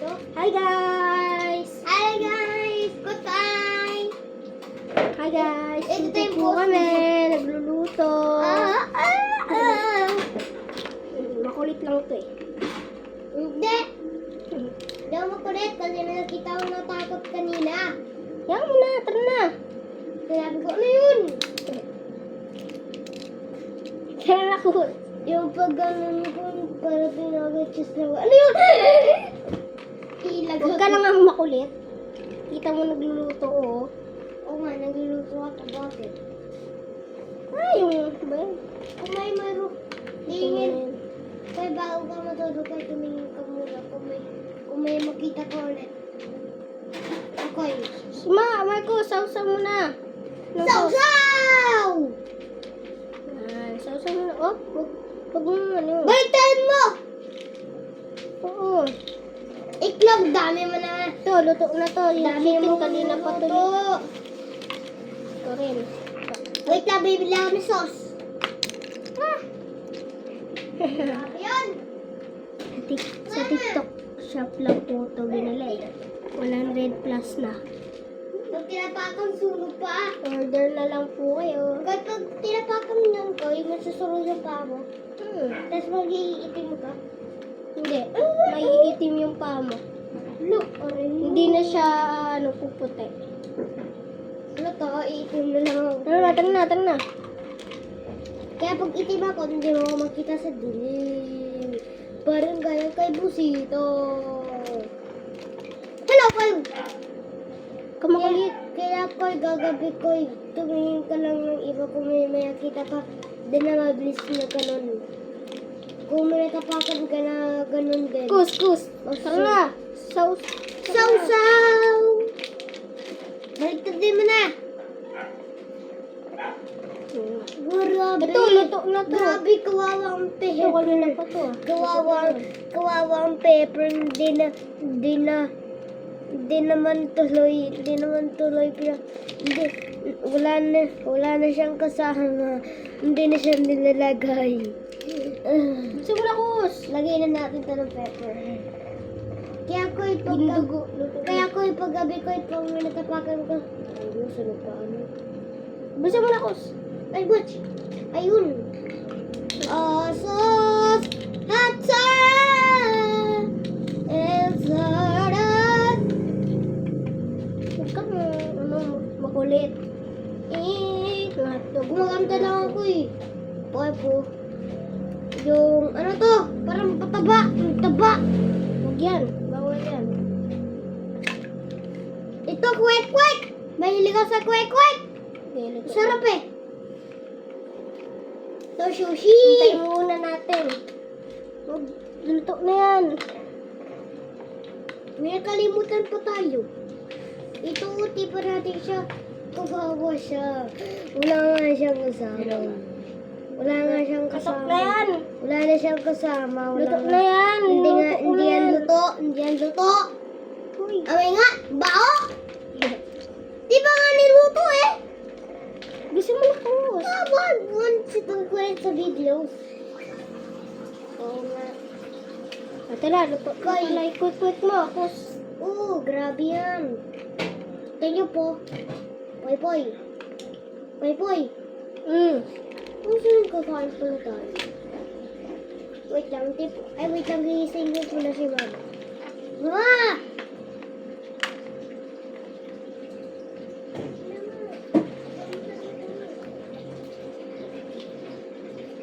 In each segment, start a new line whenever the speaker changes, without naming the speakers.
dito.
Hi guys!
Hi guys! Good time!
Hi guys!
Ito
Dito
yung
po
post
kami, nagluluto. Makulit lang ito eh.
Hindi! Hindi ako makulit kasi nakita ko natakot kanina.
Yan mo na, tara na.
Sabi ko, ano yun?
Kaya ako.
Yung pag ganun ko, para pinag-chess na ano yun?
Huwag ka lang ang makulit. Kita mo nagluluto oh.
Oo nga, nagluluto ako. Bakit?
Ah, yung, ba yan?
Kung may mayroon, tingin. Kaya bago ka matulog, kaya tumingin ka muna kung may makita ka ulit. Okay.
Marco, sausaw mo na.
Sausaw!
Ah, sausaw mo na. Oh, huwag mo ano.
Baliktad mo!
Oo.
Iklog, dami mo na.
Ito, luto na to. Yung
Dami
chicken
mo
kanina pa to. Ito rin.
Wait lang, bibili ako ng sauce. Ayun!
Sa TikTok shop lang po ito binili. 100 plus na.
Pag tinapakan, sunog pa.
Order na lang po kayo.
Kapag tinapakan mo ng ko, yung masusunod yung paa mo. Tapos mag-iitim ka.
Hindi. Maiitim yung paa mo.
Look, orange.
Hindi na siya puputi.
Ano to? Iitim na lang ako.
Tara na.
Kaya pag itim ako, hindi mo ako makita sa dilim. Parang gaya kay Busito. Hello, Koy!
Kamakulit.
Kaya Koy, gagabi Koy, tumingin ka lang ng iba kung may makita ka. Din na mabilis na ganun. Kung may natapakan ka na ganun din.
Kus. Tara na.
Sausaw! Baliktad din mo na. Grabe.
Ito, luto na to.
Grabe, kawawang
Ito,
pepper.
kanina pa to.
Kawawang pepper. Hindi naman tuloy. Wala na siyang kasama. Hindi na siya nilalagay.
Gusto mo na, Kus.
Lagay na natin ito ng pepper. Kaya ko
Gindugo.
paggabi ko pag may natapakan ko. Ay, sunog pa ano.
Gusto mo na, Kus.
Ay, butch! Ayun! Sauce! Hot sauce! It's hot!
Huwag kang makulit.
Gumaganda lang ako eh. Okay po. Yung, ano to? Parang pataba. Taba.
Huwag yan. Bawal yan.
Ito, kwek-kwek! Mahilig ako sa kwek-kwek! Sarap eh. Ito, sushi!
Hintayin muna natin. Luto na yan.
May nakalimutan pa tayo. Ito, uti pa natin siya. Kawawa siya. Wala nga siyang kasama. Wala nga siyang
Katok
kasama.
na yan.
Wala na siyang kasama.
Luto na yan.
Hindi yan luto. Hindi yan luto.
Uy.
Away nga, bao! Di ba nga niluto eh?
Gusto mo na, Kus.
Once itong kwento sa videos. Oo nga.
Ate na, luto na pala. Ikut-ikut mo, Kus.
Oo, grabe yan. Tingnan po. Poy. Kung saan kakain pala tayo? Wait lang, gigisingin ko na si Mama. Mama!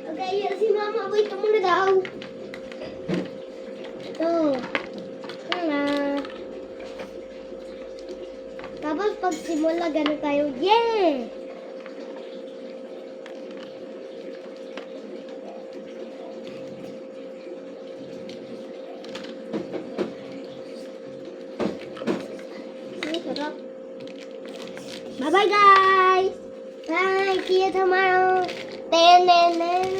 Okay, yan si Mama. Wait ka muna daw. Ito. Tara. Tapos pag simula, ganun tayo. Yeah!
Sarap. Bye-bye, guys!
Bye! See you tomorrow! Ten.